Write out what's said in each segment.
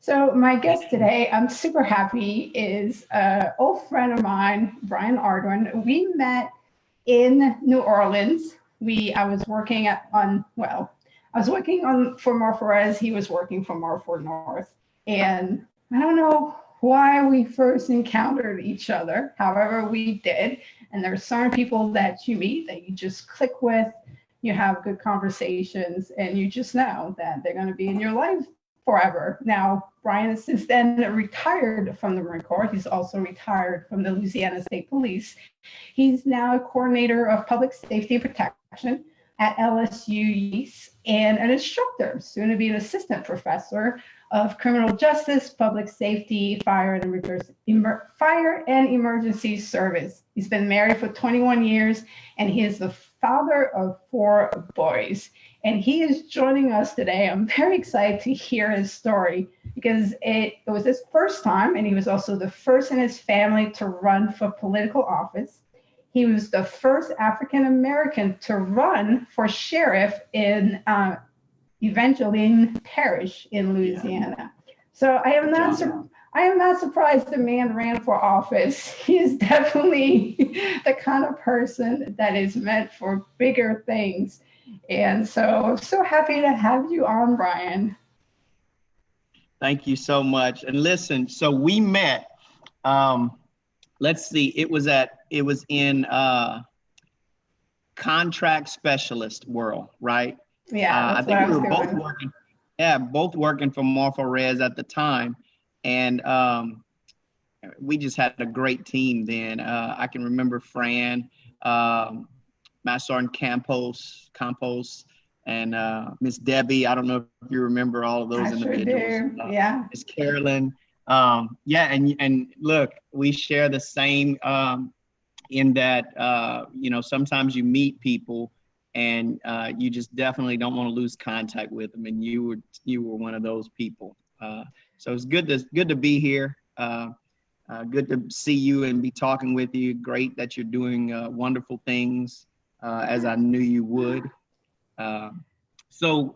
So my guest today, I'm super happy, is an old friend of mine, Brian Ardoin. We met in New Orleans. I was working I was working on for Marforez. He was working for Marfor North, and I don't know why we first encountered each other. However, we did. And there's certain people that you meet that you just click with. You have good conversations, and you just know that they're going to be in your life forever. Now, Brian has since then retired from the Marine Corps. He's also retired from the Louisiana State Police. He's now a coordinator of public safety and protection at LSU Unice and an instructor, soon to be an assistant professor of criminal justice, public safety, fire and emergency service. He's been married for 21 years, and he is the father of 4 boys. And he is joining us today. I'm very excited to hear his story because it was his first time, and he was also the first in his family to run for political office. He was the first African American to run for sheriff in Evangeline Parish in Louisiana. So I am not surprised the man ran for office. He is definitely the kind of person that is meant for bigger things. And so I'm so happy to have you on, Brian. Thank you so much. And listen, so we met, let's see, it was in contract specialist world, right? Yeah, I think we were both working for Marforez at the time. And we just had a great team then. I can remember Fran, Master Sergeant Campos, and Miss Debbie. I don't know if you remember all of those individuals. Sure do. Yeah. Miss Carolyn. And look, we share the same in that, sometimes you meet people and you just definitely don't want to lose contact with them. And you were one of those people. So it's good to be here. Good to see you and be talking with you. Great that you're doing wonderful things, as I knew you would. So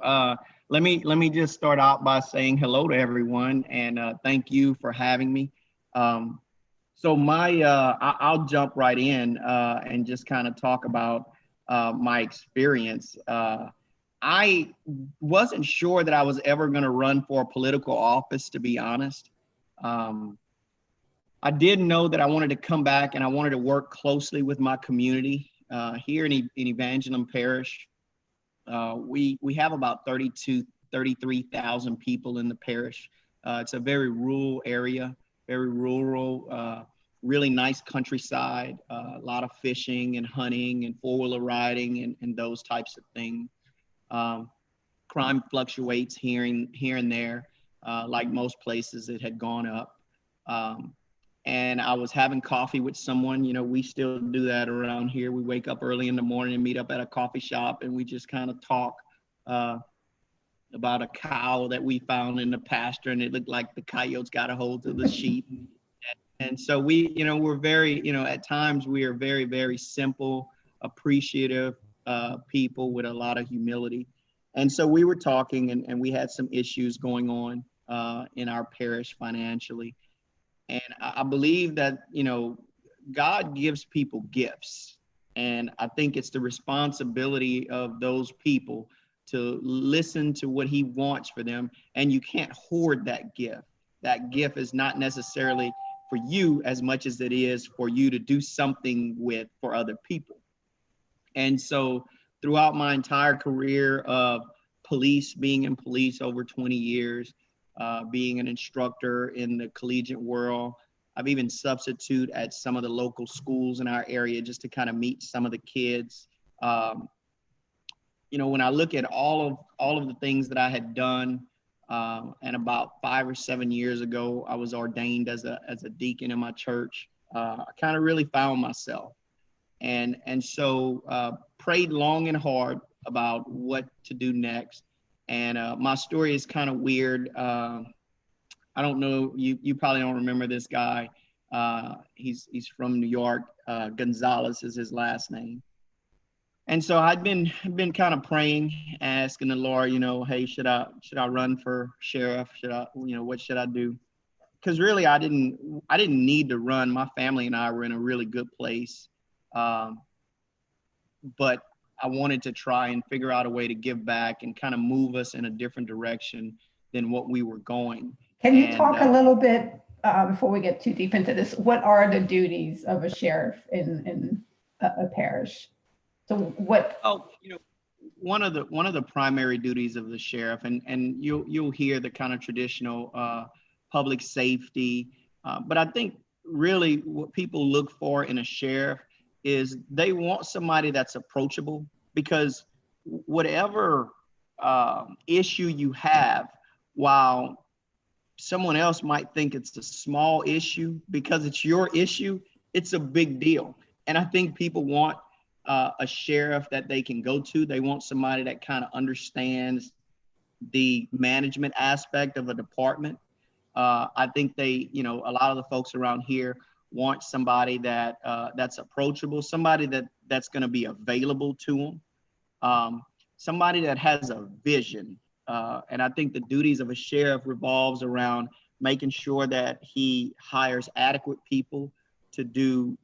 let me just start out by saying hello to everyone and thank you for having me. So I'll jump right in and just kind of talk about my experience. I wasn't sure that I was ever going to run for a political office, to be honest. I did know that I wanted to come back and I wanted to work closely with my community here in Evangeline Parish. We have about 33,000 people in the parish. It's a very rural area, really nice countryside, a lot of fishing and hunting and four-wheeler riding and those types of things. Crime fluctuates here and there. Like most places, it had gone up. And I was having coffee with someone, we still do that around here. We wake up early in the morning and meet up at a coffee shop and we just kind of talk about a cow that we found in the pasture, and it looked like the coyotes got a hold of the sheep. And so we're very, at times we are very, very simple, appreciative people with a lot of humility. And so we were talking and we had some issues going on in our parish financially. And I believe that, God gives people gifts. And I think it's the responsibility of those people to listen to what he wants for them. And you can't hoard that gift. That gift is not necessarily for you as much as it is for you to do something with for other people. And so throughout my entire career of being in police over 20 years, being an instructor in the collegiate world, I've even substituted at some of the local schools in our area just to kind of meet some of the kids. When I look at all of the things that I had done, and about 5 or 7 years ago, I was ordained as a deacon in my church. I kind of really found myself, and so prayed long and hard about what to do next. And my story is kind of weird. I don't know, you probably don't remember this guy. He's from New York. Gonzalez is his last name. And so I'd been kind of praying, asking the Lord, hey, should I run for sheriff? Should I, what should I do? Because really, I didn't need to run. My family and I were in a really good place, but I wanted to try and figure out a way to give back and kind of move us in a different direction than what we were going. Can you talk a little bit before we get too deep into this? What are the duties of a sheriff in a parish? So what? Oh, one of the primary duties of the sheriff, and you'll hear the kind of traditional public safety, but I think really what people look for in a sheriff is they want somebody that's approachable, because whatever issue you have, while someone else might think it's a small issue, because it's your issue, it's a big deal. And I think people want a sheriff that they can go to. They want somebody that kind of understands the management aspect of a department. I think a lot of the folks around here want somebody that's approachable, somebody that's going to be available to them, somebody that has a vision. And I think the duties of a sheriff revolves around making sure that he hires adequate people to do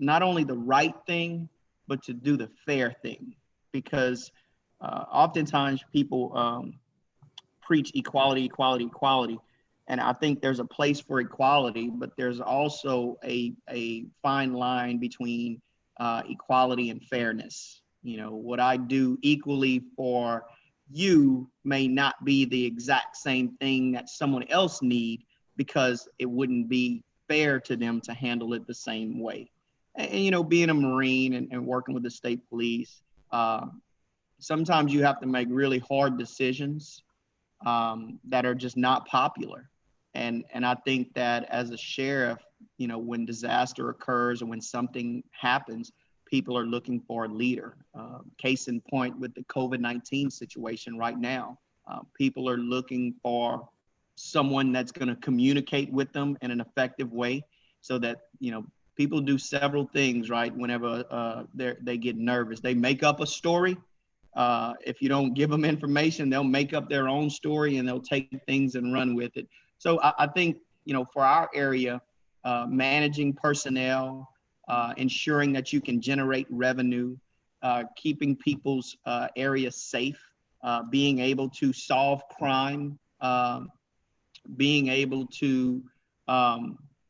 not only the right thing, but to do the fair thing. Because oftentimes people preach equality, equality, equality. And I think there's a place for equality, but there's also a fine line between equality and fairness. What I do equally for you may not be the exact same thing that someone else need, because it wouldn't be fair to them to handle it the same way. And being a Marine and working with the state police, sometimes you have to make really hard decisions that are just not popular. And I think that as a sheriff, when disaster occurs or when something happens, people are looking for a leader. Case in point with the COVID-19 situation right now, people are looking for someone that's going to communicate with them in an effective way, so that, people do several things, right? Whenever they get nervous, they make up a story. If you don't give them information, they'll make up their own story and they'll take things and run with it. So I think, for our area, managing personnel, ensuring that you can generate revenue, keeping people's area safe, being able to solve crime, being able to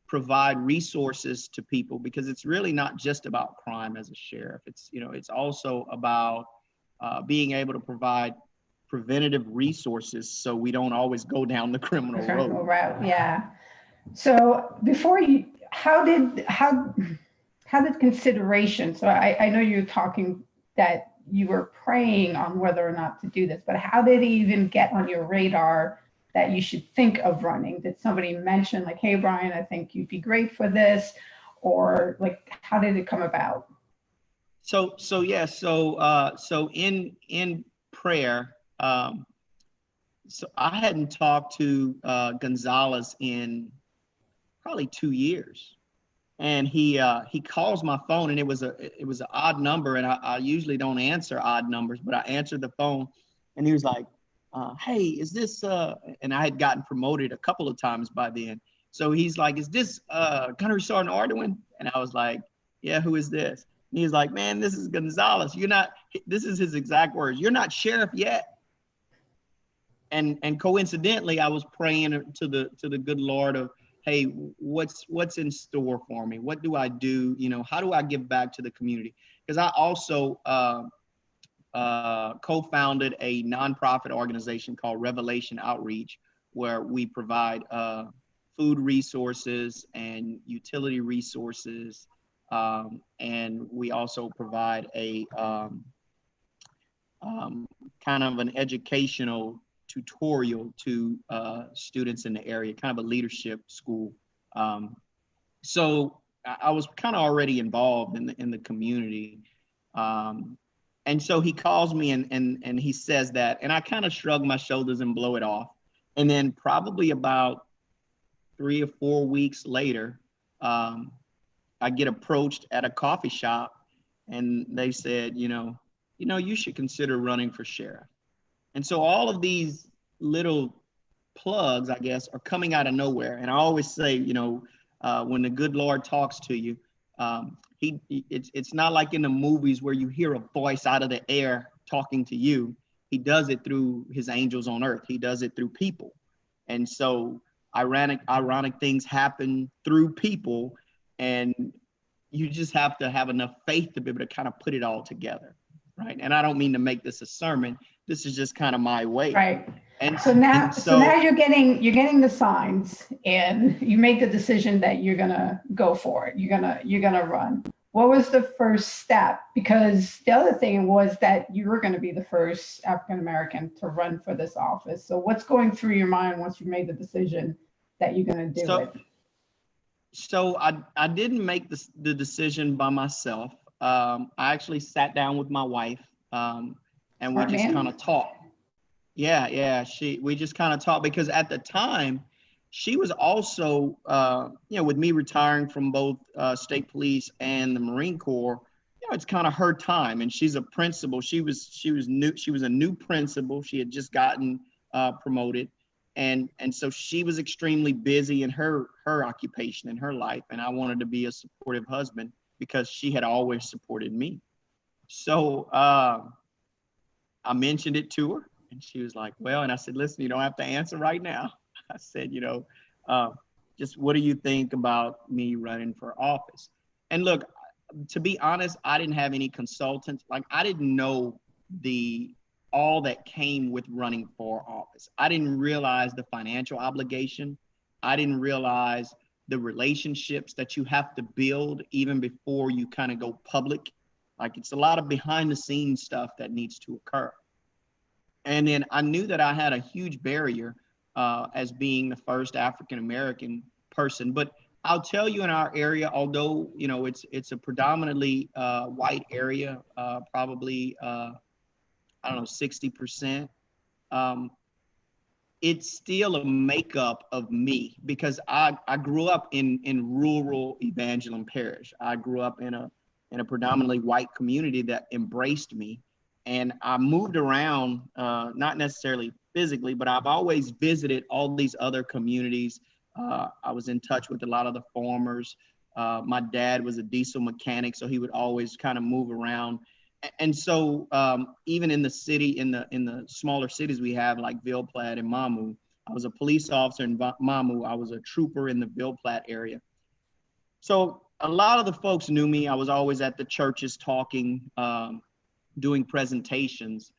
provide resources to people, because it's really not just about crime as a sheriff. It's also about being able to provide preventative resources, so we don't always go down the criminal road. Yeah. So before how did consideration? So I know you're talking that you were praying on whether or not to do this, but how did it even get on your radar that you should think of running? Did somebody mention like, hey, Brian, I think you'd be great for this? Or like, how did it come about? So in prayer, so I hadn't talked to Gonzalez in probably 2 years. And he calls my phone, and it was an odd number, and I usually don't answer odd numbers, but I answered the phone, and he was like, hey, is this, and I had gotten promoted a couple of times by then. So he's like, is this Gunnery Sergeant Ardoin? And I was like, yeah, who is this? And he's like, man, this is Gonzalez. This is his exact words. You're not sheriff yet. And coincidentally, I was praying to the good Lord of, hey, what's in store for me? What do I do? How do I give back to the community? Because I also co-founded a nonprofit organization called Revelation Outreach, where we provide food resources and utility resources, and we also provide a kind of an educational tutorial to students in the area, kind of a leadership school. So I was kind of already involved in the community. And so he calls me and he says that, and I kind of shrug my shoulders and blow it off. And then probably about 3 or 4 weeks later, I get approached at a coffee shop, and they said, you should consider running for sheriff. And so all of these little plugs, I guess, are coming out of nowhere. And I always say, when the good Lord talks to you, it's not like in the movies where you hear a voice out of the air talking to you. He does it through his angels on earth. He does it through people. And so ironic things happen through people, and you just have to have enough faith to be able to kind of put it all together, right? And I don't mean to make this a sermon. This is just kind of my way. Right. And so now you're getting the signs, and you make the decision that you're gonna go for it. You're gonna run. What was the first step? Because the other thing was that you were going to be the first African American to run for this office. So what's going through your mind once you made the decision that you're going to do it? So I didn't make the decision by myself. I actually sat down with my wife, and we just kind of talked. Yeah. We just kind of talked, because at the time, she was also, with me retiring from both state police and the Marine Corps, it's kind of her time. And she's a principal. She was new. She was a new principal. She had just gotten promoted. And so she was extremely busy in her occupation in her life. And I wanted to be a supportive husband because she had always supported me. So I mentioned it to her, and she was like, well, and I said, listen, you don't have to answer right now. I said, just what do you think about me running for office? And look, to be honest, I didn't have any consultants. Like, I didn't know all that came with running for office. I didn't realize the financial obligation. I didn't realize the relationships that you have to build even before you kind of go public. Like, it's a lot of behind the scenes stuff that needs to occur. And then I knew that I had a huge barrier as being the first African-American person. But I'll tell you, in our area, although, it's a predominantly white area, probably, 60%, it's still a makeup of me, because I grew up in rural Evangeline Parish. I grew up in a predominantly white community that embraced me. And I moved around, not necessarily physically, but I've always visited all these other communities. I was in touch with a lot of the farmers. My dad was a diesel mechanic, so he would always kind of move around. And so even in the city, in the smaller cities we have, like Ville Platte and Mamou, I was a police officer in Mamou. I was a trooper in the Ville Platte area. So a lot of the folks knew me. I was always at the churches talking, doing presentations.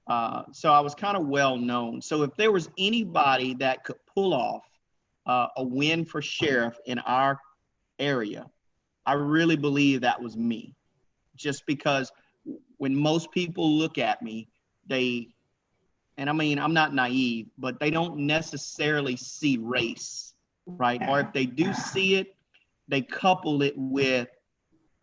So I was kind of well known. So if there was anybody that could pull off a win for sheriff in our area, I really believe that was me. Just because when most people look at me, and I mean, I'm not naive, but they don't necessarily see race, right? Or if they do see it, they couple it with,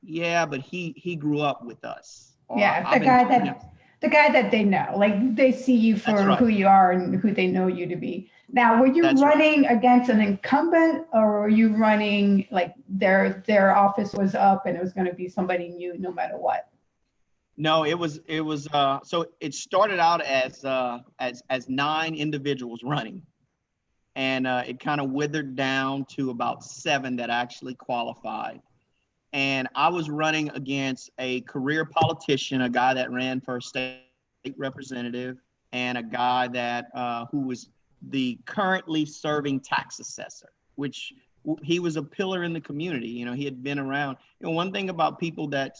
yeah, but he grew up with us. Yeah, the guy that they know, like they see you for who you are and who they know you to be. Now, were you running against an incumbent, or were you running like their office was up and it was going to be somebody new no matter what? No, it was so it started out as 9 individuals running, and it kind of withered down to about 7 that actually qualified. And I was running against a career politician, a guy that ran for state representative, and a guy that who was the currently serving tax assessor, which he was a pillar in the community. He had been around. One thing about people that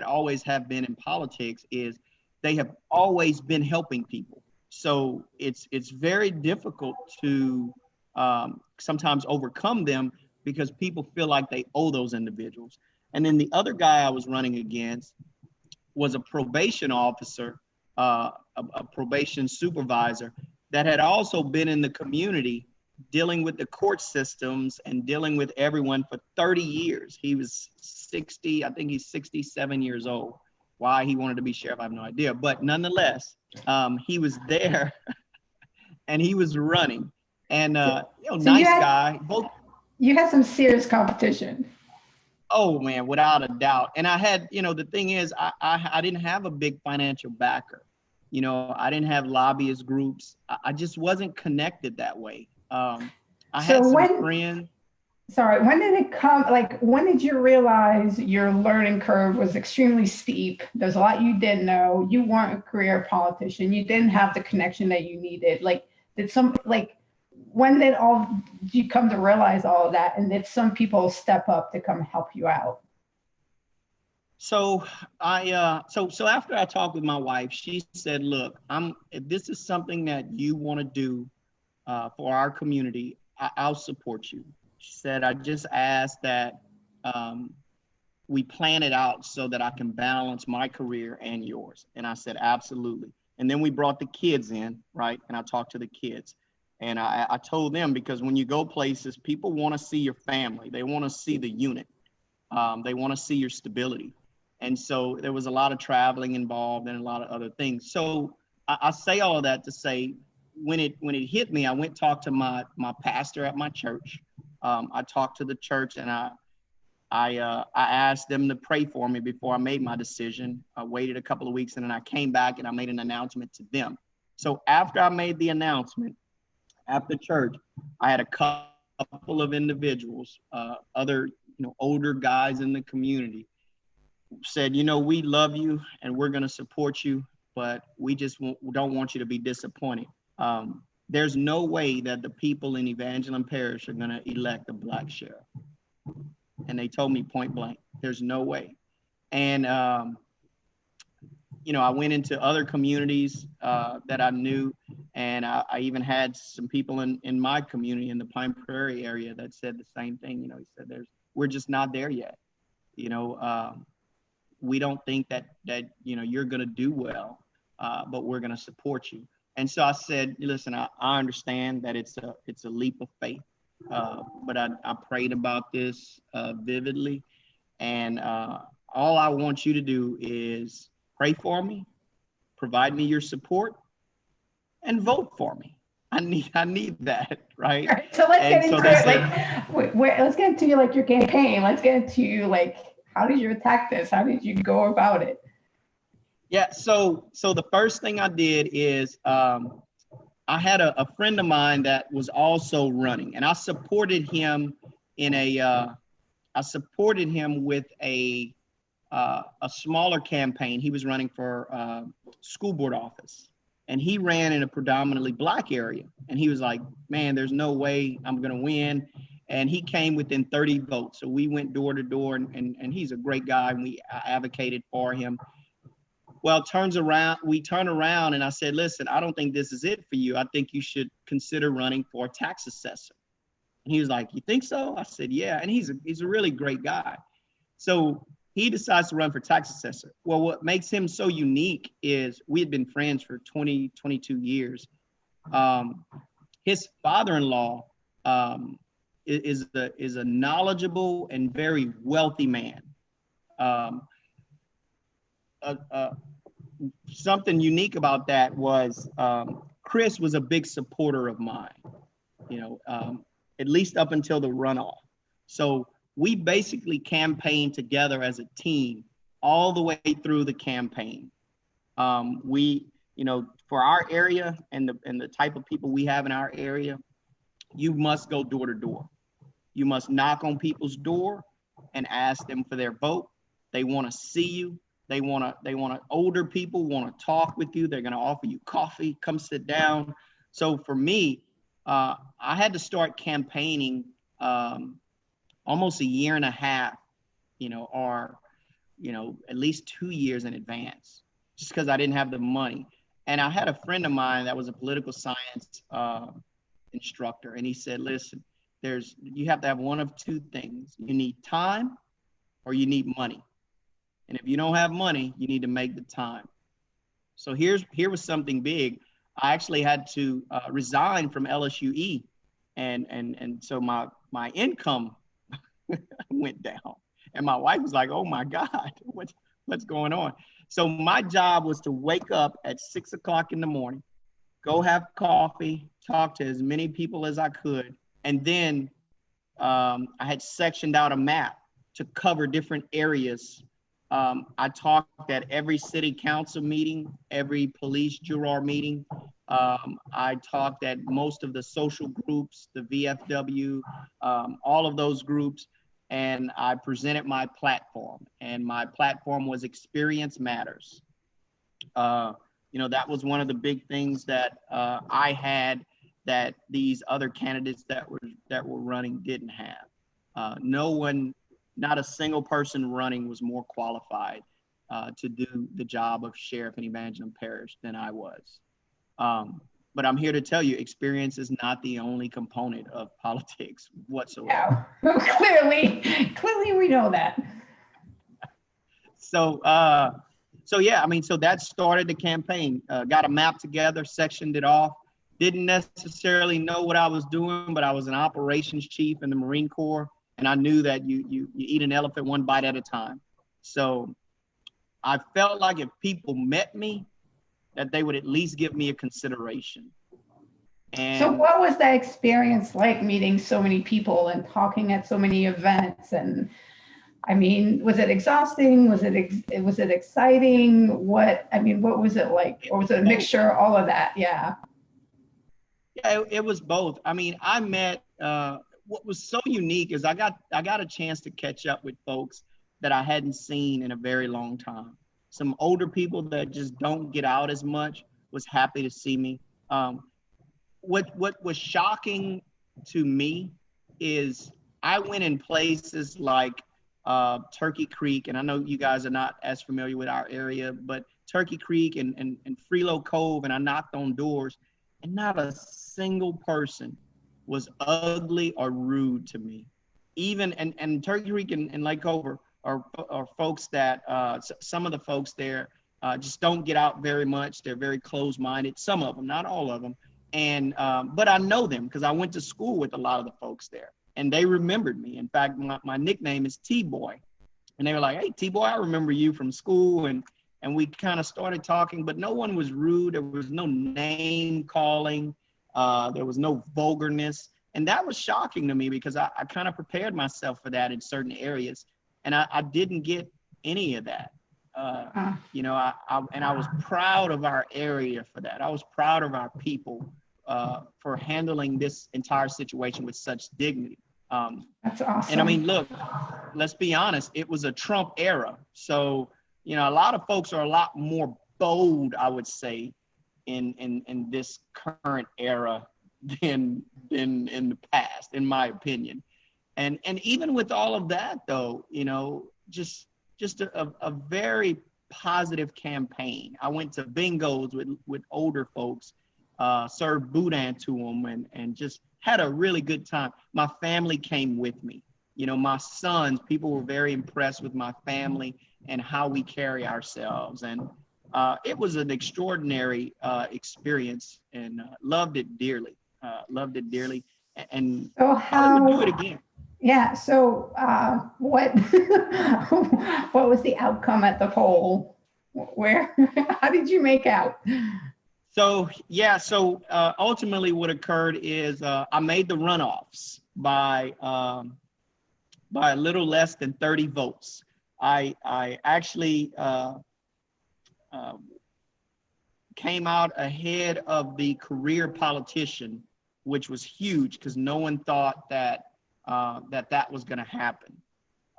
always have been in politics is they have always been helping people. So it's very difficult to sometimes overcome them, because people feel like they owe those individuals. And then the other guy I was running against was a probation officer, a probation supervisor that had also been in the community dealing with the court systems and dealing with everyone for 30 years. He was 60, I think he's 67 years old. Why he wanted to be sheriff, I have no idea. But nonetheless, he was there and he was running. And, nice guy. You had some serious competition. Oh man, without a doubt. And I had, the thing is, I didn't have a big financial backer. I didn't have lobbyist groups. I just wasn't connected that way. I So had some when, friends. sorry, when did it come, like, when did you realize your learning curve was extremely steep? There's a lot you didn't know. You weren't a career politician. You didn't have the connection that you needed. Like, when did you come to realize all of that? And did some people step up to come help you out? So so after I talked with my wife, she said, look, if this is something that you want to do for our community, I'll support you. She said, I just ask that we plan it out so that I can balance my career and yours. And I said, absolutely. And then we brought the kids in, right? And I talked to the kids. And I told them, because when you go places, people want to see your family. They want to see the unit. They want to see your stability. And so there was a lot of traveling involved and a lot of other things. So I say all of that to say, when it hit me, I went talk to my pastor at my church. I talked to the church, and I asked them to pray for me before I made my decision. I waited a couple of weeks, and then I came back and I made an announcement to them. So after I made the announcement after church, I had a couple of individuals, other older guys in the community, said, we love you and we're going to support you, but we just don't want you to be disappointed. There's no way that the people in Evangeline Parish are going to elect a black sheriff. And they told me point blank, there's no way. And, I went into other communities that I knew, and I even had some people in my community in the Pine Prairie area that said the same thing. He said, we're just not there yet. We don't think that you're going to do well, but we're going to support you. And so I said, listen, I understand that it's a leap of faith, but I prayed about this vividly, and all I want you to do is pray for me, provide me your support, and vote for me. I need that, right? All right, so let's get into it. Let's get into your campaign. Let's get into how did you attack this? How did you go about it? Yeah, so the first thing I did is I had a friend of mine that was also running, and I supported him with a smaller campaign. He was running for school board office, and he ran in a predominantly black area. And he was like, man, there's no way I'm going to win. And he came within 30 votes. So we went door to door, and he's a great guy, and I advocated for him. Well, we turn around, and I said, listen, I don't think this is it for you. I think you should consider running for a tax assessor. And he was like, you think so? I said, yeah. And he's a really great guy. So he decides to run for tax assessor. Well, what makes him so unique is we had been friends for 22 years. His father-in-law is a knowledgeable and very wealthy man. Something unique about that was Chris was a big supporter of mine, at least up until the runoff. So we basically campaigned together as a team all the way through the campaign. We, for our area and the type of people we have in our area, you must go door to door. You must knock on people's door and ask them for their vote. They want to see you. Older people want to talk with you. They're going to offer you coffee, come sit down. So for me, I had to start campaigning almost a year and a half, or at least 2 years in advance, just because I didn't have the money. And I had a friend of mine that was a political science instructor, and he said, listen, you have to have one of two things. You need time or you need money. And if you don't have money, you need to make the time. So here was something big. I actually had to resign from LSUE, and so my income went down. And my wife was like, oh my God, what's going on? So my job was to wake up at 6 o'clock in the morning, go have coffee, talk to as many people as I could. And then I had sectioned out a map to cover different areas. I talked at every city council meeting, every police juror meeting. I talked at most of the social groups, the VFW, all of those groups, and I presented my platform. And my platform was Experience Matters. That was one of the big things that I had that these other candidates that were running didn't have. Not a single person running was more qualified to do the job of sheriff in Evangeline Parish than I was. But I'm here to tell you, experience is not the only component of politics whatsoever. No. Clearly we know that. So that started the campaign. Got a map together, sectioned it off. Didn't necessarily know what I was doing, but I was an operations chief in the Marine Corps, and I knew that you eat an elephant one bite at a time. So I felt like if people met me, that they would at least give me a consideration. And so what was that experience like, meeting so many people and talking at so many events? And I mean, was it exhausting? Was it exciting? What was it like? Or was it a mixture of all of that? Yeah. Yeah, it was both. I mean, I met, what was so unique is I got a chance to catch up with folks that I hadn't seen in a very long time. Some older people that just don't get out as much was happy to see me. What was shocking to me is I went in places like Turkey Creek, and I know you guys are not as familiar with our area, but Turkey Creek and Freelo Cove, and I knocked on doors, and not a single person was ugly or rude to me. Even and Turkey Creek and Lake Cove are folks that some of the folks there just don't get out very much. They're very closed-minded. Some of them, not all of them. And but I know them because I went to school with a lot of the folks there, and they remembered me. In fact, my nickname is T-Boy, and they were like, "Hey, T-Boy, I remember you from school." And we kind of started talking, but no one was rude. There was no name calling. There was no vulgarness. And that was shocking to me because I kind of prepared myself for that in certain areas. And I didn't get any of that. I was proud of our area for that. I was proud of our people for handling this entire situation with such dignity. That's awesome. And I mean, look, let's be honest, it was a Trump era. So, a lot of folks are a lot more bold, I would say, in this current era than in the past, in my opinion. And even with all of that, though, just a very positive campaign. I went to bingos with older folks, served boudin to them, and just had a really good time. My family came with me. My sons, people were very impressed with my family and how we carry ourselves. And it was an extraordinary experience, and loved it dearly. And so I would do it again. Yeah. So what was the outcome at the poll? How did you make out? So ultimately what occurred is I made the runoffs by a little less than 30 votes. I actually came out ahead of the career politician, which was huge because no one thought that was going to happen.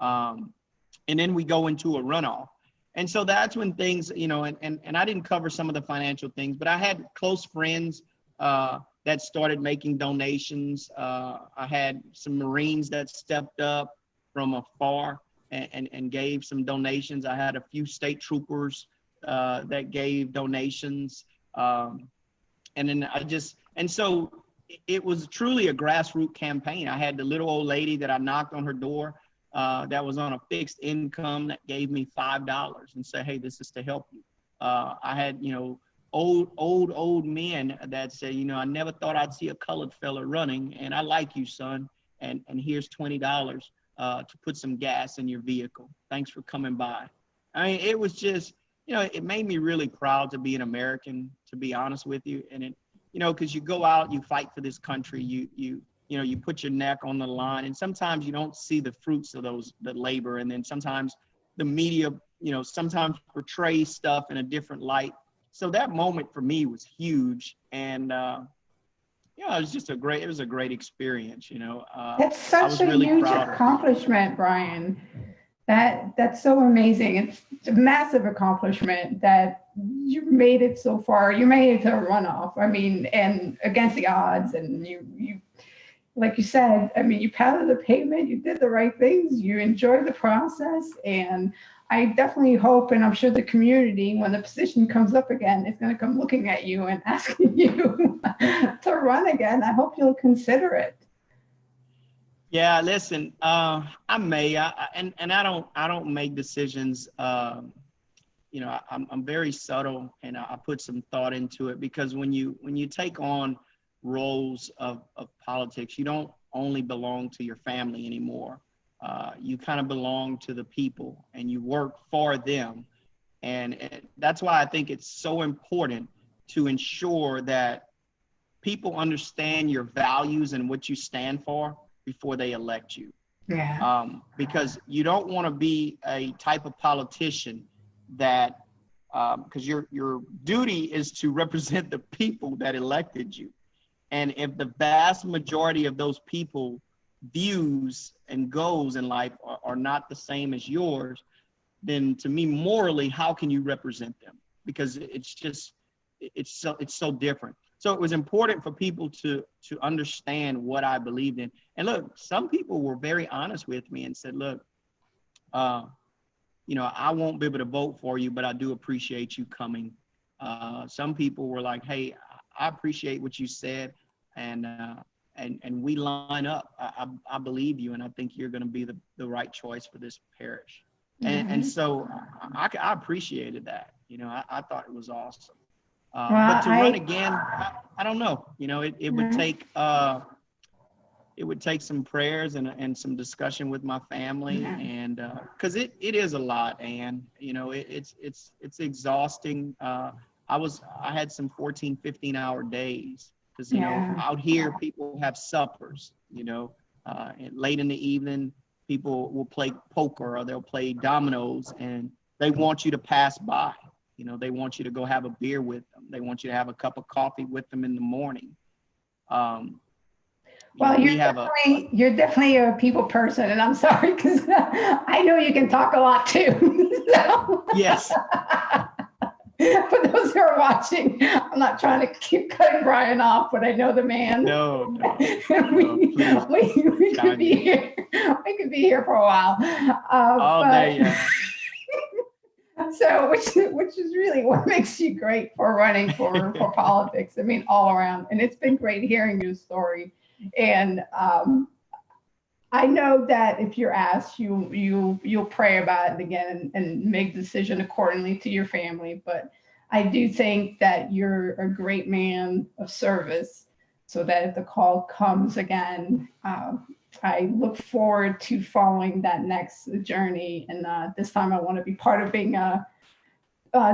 And then we go into a runoff. And so that's when things, and I didn't cover some of the financial things, but I had close friends that started making donations. I had some Marines that stepped up from afar and gave some donations. I had a few state troopers that gave donations. So it was truly a grassroots campaign. I had the little old lady that I knocked on her door that was on a fixed income that gave me $5 and said, "Hey, this is to help you." I had, old men that said, "I never thought I'd see a colored fella running, and I like you, son. And here's $20 to put some gas in your vehicle. Thanks for coming by." I mean, it was just, it made me really proud to be an American, to be honest with you. And it, because you go out, you fight for this country, you you put your neck on the line, and sometimes you don't see the fruits of the labor. And then sometimes the media, sometimes portrays stuff in a different light. So that moment for me was huge. And, it was just a great experience, That's I was such a really huge proud of it. accomplishment, Brian. That's so amazing. It's a massive accomplishment that you made it so far. You made it to a runoff. I mean, and against the odds, and you like you said, I mean, you pounded the pavement, you did the right things, you enjoyed the process. And I definitely hope, and I'm sure the community, when the position comes up again, is going to come looking at you and asking you to run again. I hope you'll consider it. Yeah, listen, I don't make decisions. I'm very subtle, and I put some thought into it, because when you take on roles of politics, you don't only belong to your family anymore. You kind of belong to the people, and you work for them. And that's why I think it's so important to ensure that people understand your values and what you stand for before they elect you. Yeah. Because you don't want to be a type of politician that, because your duty is to represent the people that elected you. And if the vast majority of those people views and goals in life are not the same as yours, then to me, morally, how can you represent them? Because it's so different. So it was important for people to understand what I believed in. And look, some people were very honest with me and said, look, I won't be able to vote for you, but I do appreciate you coming. Some people were like, hey, I appreciate what you said, and we line up. I believe you, and I think you're going to be the right choice for this parish. And so I appreciated that. I thought it was awesome. But to run again, I don't know. It would take some prayers and some discussion with my family, and because it is a lot, and it's exhausting. I had some 14, 15-hour days, because out here people have suppers. Late in the evening, people will play poker or they'll play dominoes, and they want you to pass by. They want you to go have a beer with them. They want you to have a cup of coffee with them in the morning. Well, you're definitely a people person, and I'm sorry, because I know you can talk a lot too. So. Yes. For those who are watching, I'm not trying to keep cutting Brian off, but I know the man. No, we could be here. We could be here for a while. All day, yeah. So, which is really what makes you great for running for politics. I mean, all around, and it's been great hearing your story. And I know that if you're asked, you'll pray about it again and make a decision accordingly to your family. But I do think that you're a great man of service, so that if the call comes again, I look forward to following that next journey. And this time I want to be part of being a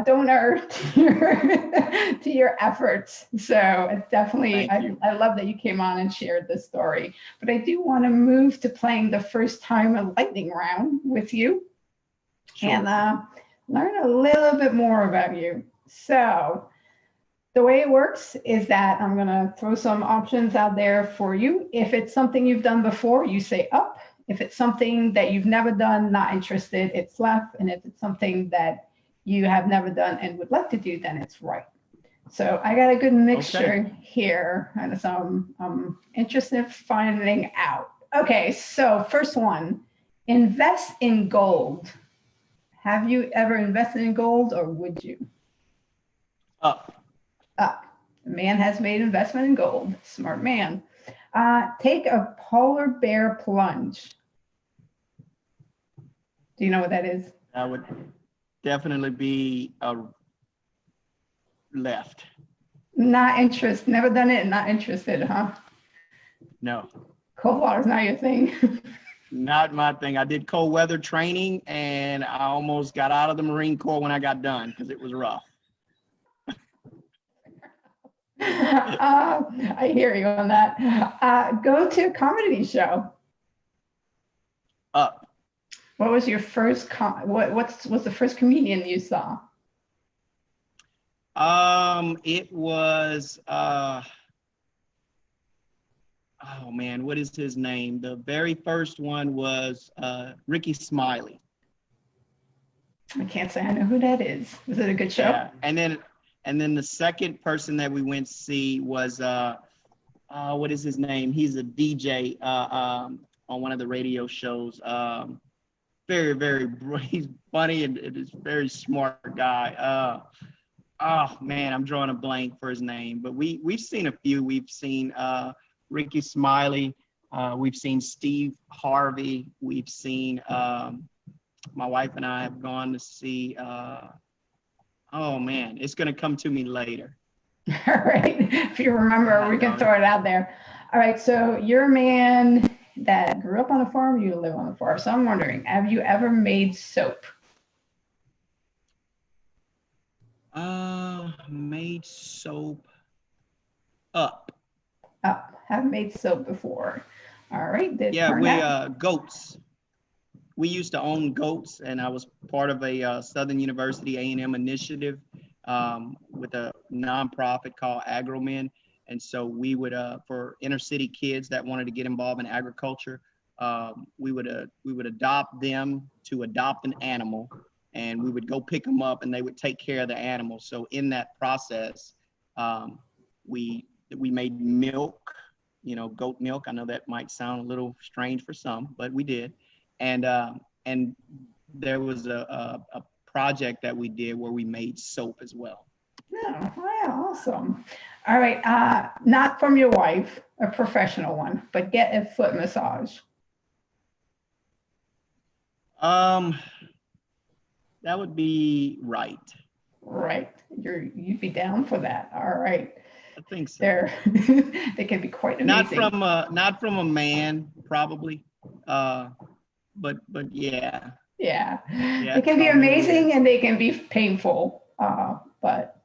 donor to your efforts. So it's definitely, I love that you came on and shared this story. But I do want to move to playing the first time a lightning round with you. Sure. And learn a little bit more about you. So the way it works is that I'm going to throw some options out there for you. If it's something you've done before, you say up. If it's something that you've never done, not interested, it's left. And if it's something that you have never done and would like to do, then it's right. So I got a good mixture here, and so I'm interested in finding out. Okay, so first one, invest in gold. Have you ever invested in gold, or would you? Up. Up. The man has made investment in gold. Smart man. Take a polar bear plunge. Do you know what that is? That would definitely be a left. Not interested. Never done it. Not interested, huh? No. Cold water's not your thing. Not my thing. I did cold weather training, and I almost got out of the Marine Corps when I got done because it was rough. I hear you on that. Go to a comedy show. Up. What was your first what's the first comedian you saw? It was oh man, what is his name? The very first one was Ricky Smiley. I can't say I know who that is. Was it a good show? Yeah, and then the second person that we went to see was what is his name? He's a DJ on one of the radio shows. He's funny and is very smart guy. Oh man, I'm drawing a blank for his name, but we've seen a few. We've seen Ricky Smiley. We've seen Steve Harvey. We've seen my wife and I have gone to see. Oh man, it's gonna come to me later. All right, if you remember, we can throw it out there. All right, so you're a man that grew up on a farm. You live on a farm. So I'm wondering, have you ever made soap? Made soap. Up. Haven't made soap before. All right. Goats. We used to own goats, and I was part of a Southern University A&M initiative with a nonprofit called AgroMen. And so we would, for inner city kids that wanted to get involved in agriculture, we would adopt them to adopt an animal, and we would go pick them up, and they would take care of the animal. So in that process, we made milk, goat milk. I know that might sound a little strange for some, but we did. And there was a project that we did where we made soap as well. Oh, wow, awesome. All right, not from your wife, a professional one, but get a foot massage. That would be right. Right, you'd be down for that. All right. I think so. They can be quite amazing. Not from a man, probably. But yeah. Yeah, it can be amazing and they can be painful. But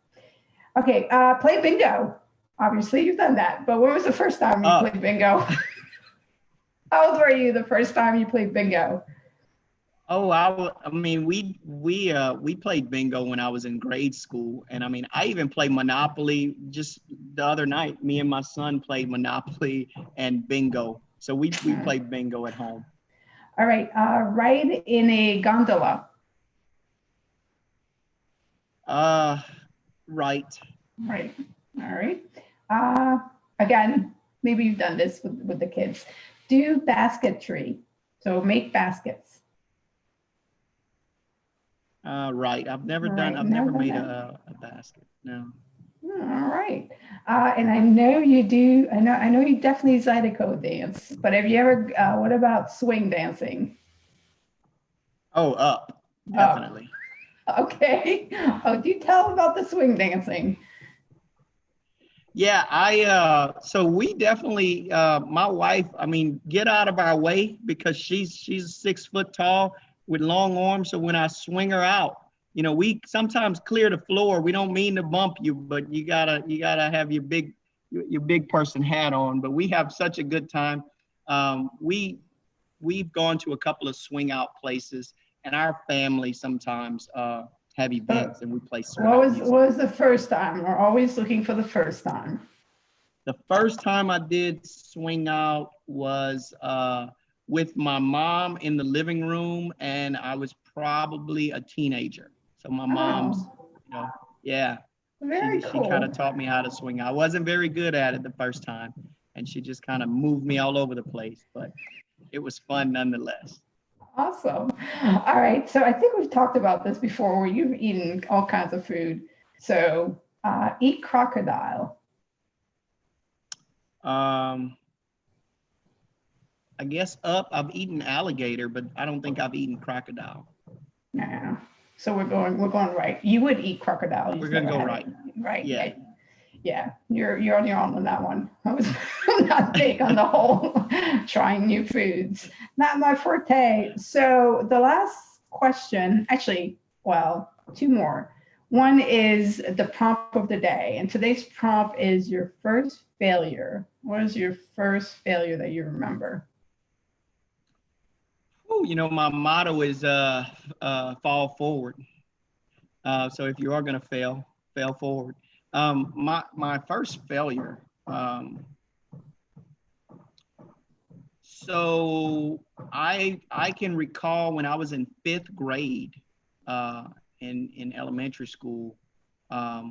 okay, play bingo. Obviously, you've done that. But when was the first time you played bingo? How old were you the first time you played bingo? Oh, we played bingo when I was in grade school, and I even played Monopoly. Just the other night, me and my son played Monopoly and bingo. So we played bingo at home. All right, ride in a gondola. Right. Right. All right. Again, maybe you've done this with the kids. Do basketry. So make baskets. Right. I've never made a basket. No. All right. And I know you do. I know you definitely zydeco dance. But have you ever? What about swing dancing? Oh, up. Definitely. Okay. Oh, do tell about the swing dancing. Yeah, so we definitely, my wife, get out of our way because she's 6 foot tall with long arms. So when I swing her out, we sometimes clear the floor. We don't mean to bump you, but you gotta have your big person hat on. But we have such a good time. We've gone to a couple of swing out places, and our family sometimes have events, and we play swing out. What was the first time? We're always looking for the first time. The first time I did swing out was with my mom in the living room, and I was probably a teenager. So my mom's, yeah. Very cool. She kind of taught me how to swing. I wasn't very good at it the first time, and she just kind of moved me all over the place, but it was fun nonetheless. Awesome. All right. So I think we've talked about this before where you've eaten all kinds of food. So eat crocodile. I guess I've eaten alligator, but I don't think I've eaten crocodile. No. So we're going right. You would eat crocodile. We're gonna go right. Right. Yeah. Yeah. You're on your own on that one. I'm not big on the whole trying new foods. Not my forte. So the last question, actually, well, 2 more. One is the prompt of the day, and today's prompt is your first failure. What is your first failure that you remember? Oh, my motto is fall forward. So if you are going to fail forward. My first failure. So I can recall when I was in 5th grade in elementary school. I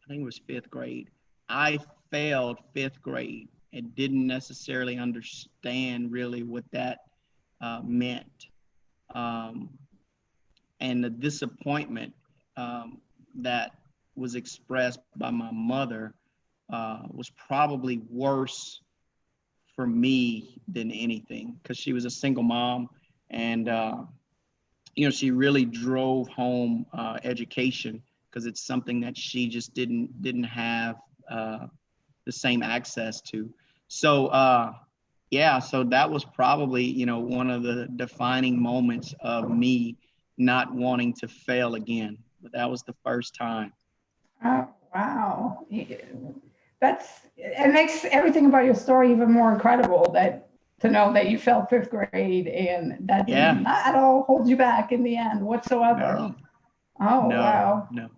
think it was 5th grade. I failed 5th grade and didn't necessarily understand really what that meant. And the disappointment that was expressed by my mother was probably worse for me than anything, because she was a single mom, and she really drove home education, because it's something that she just didn't have the same access to. So so that was probably one of the defining moments of me not wanting to fail again. But that was the first time. Oh, wow. It makes everything about your story even more incredible, that to know that you failed 5th grade and that did not at all hold you back in the end whatsoever. No. Oh, no, wow. No.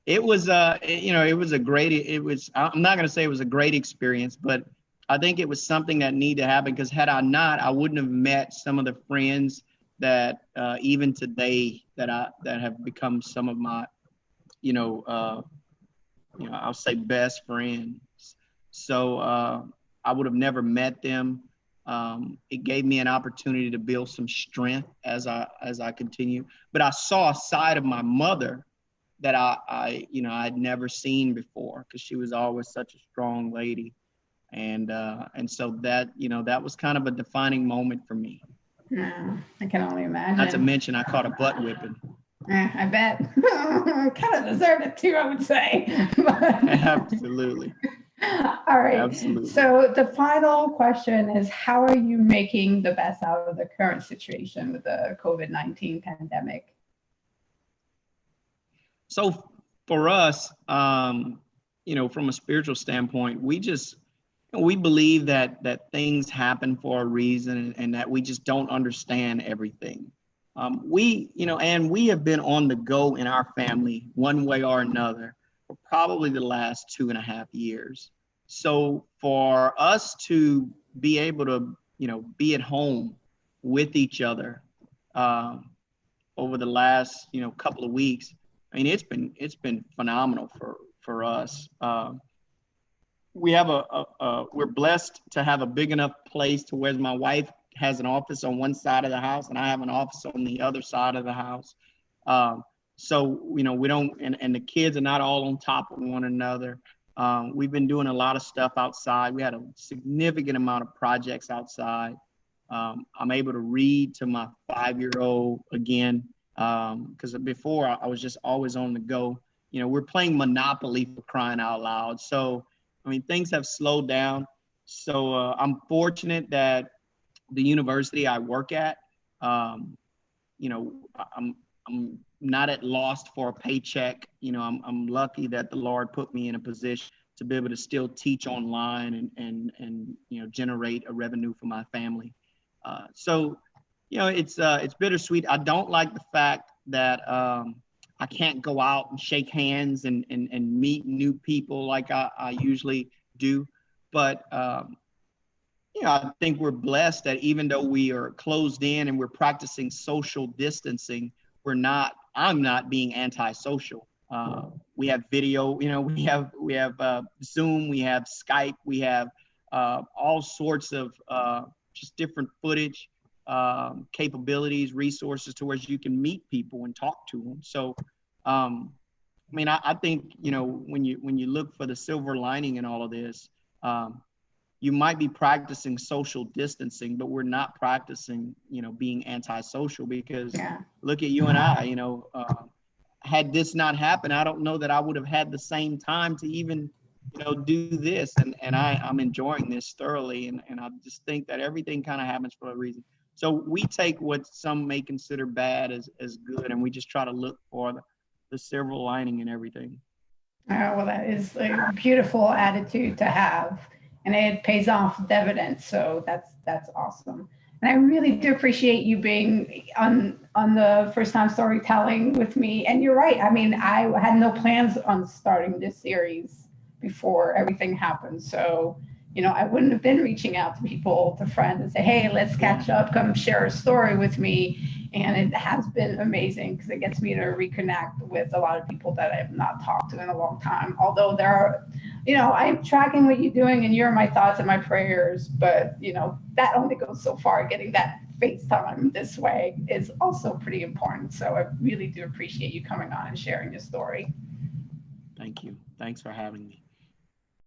It was it was a great, I'm not going to say it was a great experience, but I think it was something that needed to happen, because had I not, I wouldn't have met some of the friends that even today that have become some of my I'll say best friends. So I would have never met them. It gave me an opportunity to build some strength as I continue. But I saw a side of my mother that I'd never seen before, because she was always such a strong lady. And so that, that was kind of a defining moment for me. Yeah, I can only imagine. Not to mention, I caught a butt whipping. I bet. Kind of deserved it too, I would say. Absolutely. All right. Absolutely. So the final question is, how are you making the best out of the current situation with the COVID-19 pandemic? So for us, from a spiritual standpoint, we believe that things happen for a reason, and that we just don't understand everything. We have been on the go in our family one way or another for probably the last 2.5 years. So for us to be able to, be at home with each other over the last, couple of weeks, I mean, it's been phenomenal for us. We have we're blessed to have a big enough place to where my wife has an office on one side of the house and I have an office on the other side of the house. So, we don't, and the kids are not all on top of one another. We've been doing a lot of stuff outside. We had a significant amount of projects outside. I'm able to read to my 5-year-old again, because before I was just always on the go. We're playing Monopoly, for crying out loud. So, I mean, things have slowed down. So I'm fortunate that the university I work at, I'm not at loss for a paycheck. I'm lucky that the Lord put me in a position to be able to still teach online and generate a revenue for my family. So it's bittersweet. I don't like the fact that I can't go out and shake hands and meet new people like I usually do. But I think we're blessed that even though we are closed in and we're practicing social distancing, I'm not being antisocial. We have video, we have Zoom, we have Skype, we have all sorts of just different footage, capabilities, resources to where you can meet people and talk to them. So, I think, when you look for the silver lining in all of this, you might be practicing social distancing, but we're not practicing, being antisocial, because look at you and I, had this not happened, I don't know that I would have had the same time to even, do this. And I'm enjoying this thoroughly. And I just think that everything kind of happens for a reason. So we take what some may consider bad as good, and we just try to look for silver lining and everything. Well, that is a beautiful attitude to have, and it pays off dividends. So that's awesome. And I really do appreciate you being on the first time storytelling with me. And you're right. I mean, I had no plans on starting this series before everything happened. So, I wouldn't have been reaching out to people, to friends, and say, hey, let's catch up, come share a story with me. And it has been amazing because it gets me to reconnect with a lot of people that I have not talked to in a long time. Although there are, I'm tracking what you're doing and you're in my thoughts and my prayers, but, that only goes so far. Getting that FaceTime this way is also pretty important. So I really do appreciate you coming on and sharing your story. Thank you. Thanks for having me.